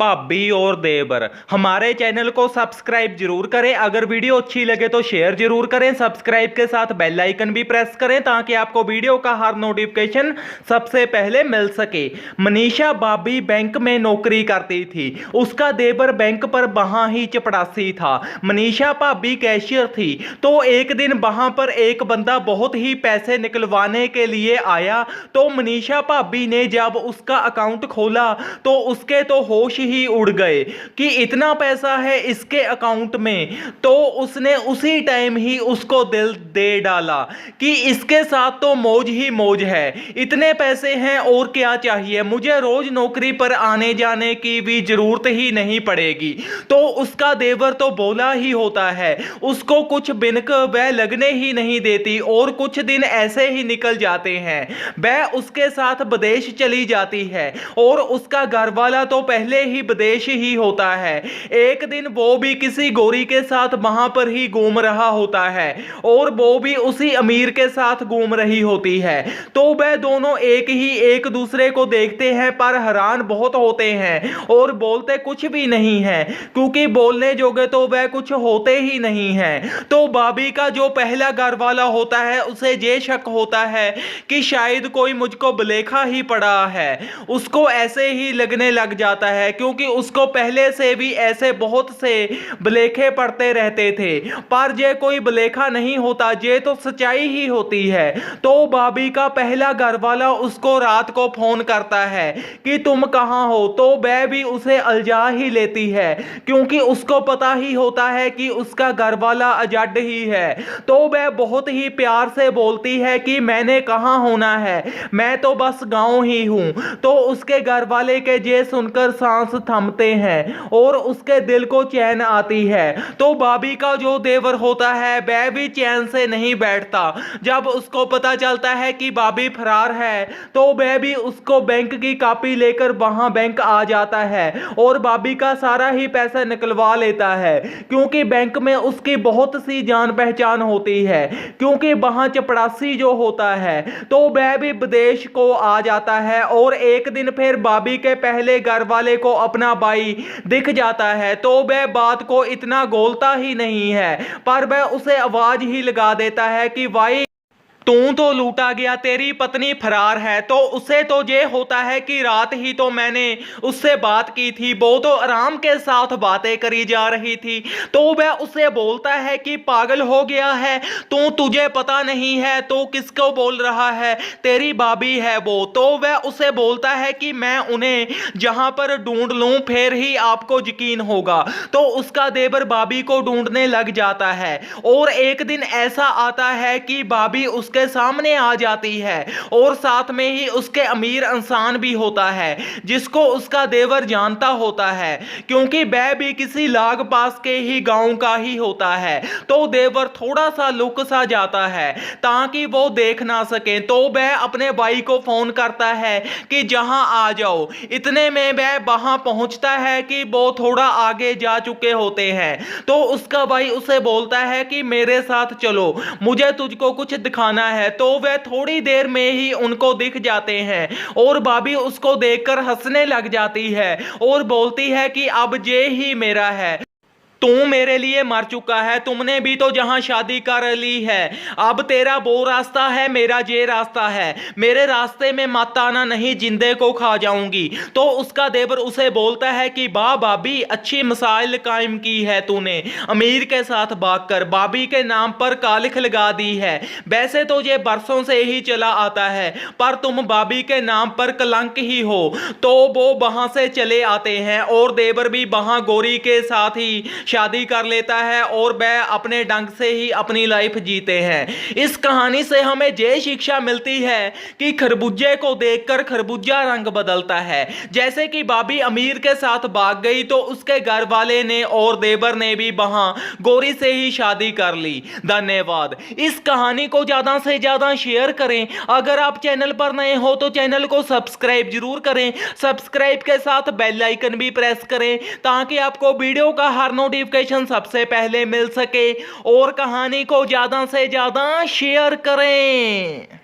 भाभी और देवर हमारे चैनल को सब्सक्राइब जरूर करें। अगर वीडियो अच्छी लगे तो शेयर जरूर करें। सब्सक्राइब के साथ बेल आइकन भी प्रेस करें ताकि आपको वीडियो का हर नोटिफिकेशन सबसे पहले मिल सके। मनीषा भाभी बैंक में नौकरी करती थी, उसका देवर बैंक पर वहां ही चपड़ासी था। मनीषा भाभी कैशियर थी तो एक दिन वहां पर एक बंदा बहुत ही पैसे निकलवाने के लिए आया। तो मनीषा भाभी ने जब उसका अकाउंट खोला तो उसके तो होश ही उड़ गए कि इतना पैसा है इसके अकाउंट में। तो उसने उसी टाइम ही उसको दिल दे डाला कि इसके साथ तो मौज ही मौज है, इतने पैसे हैं और क्या चाहिए, मुझे रोज नौकरी पर आने जाने की भी जरूरत ही नहीं पड़ेगी। तो उसका देवर तो बोला ही होता है, उसको कुछ बिनक वह लगने ही नहीं देती और कुछ दिन ऐसे ही निकल जाते हैं। वह उसके साथ विदेश चली जाती है और उसका घरवाला तो पहले ही विदेश ही होता है। एक दिन वो भी किसी गोरी के साथ वहां पर ही घूम रहा होता है और वो भी उसी अमीर के साथ घूम रही होती है। तो वह दोनों एक दूसरे को देखते हैं पर हैरान बहुत होते हैं और बोलते कुछ भी नहीं है, क्योंकि बोलने जोगे तो वह कुछ होते ही नहीं है। तो भाभी का जो पहला घरवाला होता है उसे ये शक होता है कि शायद कोई मुझको बलेखा ही पड़ा है। उसको ऐसे ही लगने लग जाता है क्योंकि उसको पहले से भी ऐसे बहुत से बलेखे पड़ते रहते थे, पर ये कोई बलेखा नहीं होता, ये तो सच्चाई ही होती है। तो भाभी का पहला घरवाला उसको रात को फोन करता है कि तुम कहां हो, तो वह भी उसे अलझा ही लेती है क्योंकि उसको पता ही होता है कि उसका घरवाला अजड ही है। तो वह बहुत ही प्यार से बोलती है कि मैंने कहां होना है, मैं तो बस गांव ही हूं। तो उसके घरवाले के ये सुनकर सांस थमते हैं और उसके दिल को चैन आती है। तो भाभी का जो देवर होता है वह भी चैन से नहीं बैठता। जब उसको पता चलता है कि भाभी फरार है तो वह भी उसको बैंक की कॉपी लेकर वहां बैंक आ जाता है और भाभी का सारा ही पैसा निकलवा लेता है, क्योंकि बैंक में उसकी बहुत सी जान पहचान होती है, क्योंकि वहां चपड़ासी जो होता है तो वह भी विदेश को आ जाता है। और एक दिन फिर भाभी के पहले घर वाले को अपना भाई दिख जाता है तो वह बात को इतना गोलता ही नहीं है, पर वह उसे आवाज ही लगा देता है कि भाई तू तो लूटा गया, तेरी पत्नी फरार है। तो उसे तो ये होता है कि रात ही तो मैंने उससे बात की थी, वो तो आराम के साथ बातें करी जा रही थी। तो वह उसे बोलता है कि पागल हो गया है तू, तुझे पता नहीं है तो किसको बोल रहा है, तेरी भाभी है वो। तो वह उसे बोलता है कि मैं उन्हें जहां पर ढूंढ लूं फिर ही आपको यकीन होगा। तो उसका देवर भाभी को ढूंढने लग जाता है और एक दिन ऐसा आता है कि भाभी उसके सामने आ जाती है और साथ में ही उसके अमीर इंसान भी होता है जिसको उसका देवर जानता होता है, क्योंकि वह भी किसी लाग पास के ही गांव का ही होता है। तो देवर थोड़ा सा लुक सा जाता है ताकि वो देख ना सके। तो वह अपने भाई को फोन करता है कि जहां आ जाओ। इतने में वह वहां पहुंचता है कि वो थोड़ा आगे जा चुके होते हैं। तो उसका भाई उसे बोलता है कि मेरे साथ चलो, मुझे तुझको कुछ दिखाना है। तो वह थोड़ी देर में ही उनको दिख जाते हैं और भाभी उसको देखकर हंसने लग जाती है और बोलती है कि अब ये ही मेरा है, तू मेरे लिए मर चुका है, तुमने भी तो जहां शादी कर ली है, अब तेरा वो रास्ता है मेरा ये रास्ता है, मेरे रास्ते में मत आना नहीं जिंदे को खा जाऊंगी। तो उसका देवर उसे बोलता है कि वाह भाभी, अच्छी मिसाइल कायम की है तूने, अमीर के साथ भागकर भाभी के नाम पर कालिख लगा दी है। वैसे तो ये बरसों से ही चला आता है पर तुम भाभी के नाम पर कलंक ही हो। तो वो वहां से चले आते हैं और देवर भी वहां गोरी के साथ ही शादी कर लेता है और वह अपने ढंग से ही अपनी लाइफ जीते हैं। इस कहानी से हमें ये शिक्षा मिलती है कि खरबूजे को देखकर खरबूजा रंग बदलता है। जैसे कि भाभी अमीर के साथ भाग गई तो उसके घर वाले ने और देवर ने भी वहां गोरी से ही शादी कर ली। धन्यवाद। इस कहानी को ज्यादा से ज्यादा शेयर करें। अगर आप चैनल पर नए हो तो चैनल को सब्सक्राइब जरूर करें। सब्सक्राइब के साथ बेल आइकन भी प्रेस करें ताकि आपको वीडियो का हर नोटिफिकेशन सबसे पहले मिल सके और कहानी को ज्यादा से ज्यादा शेयर करें।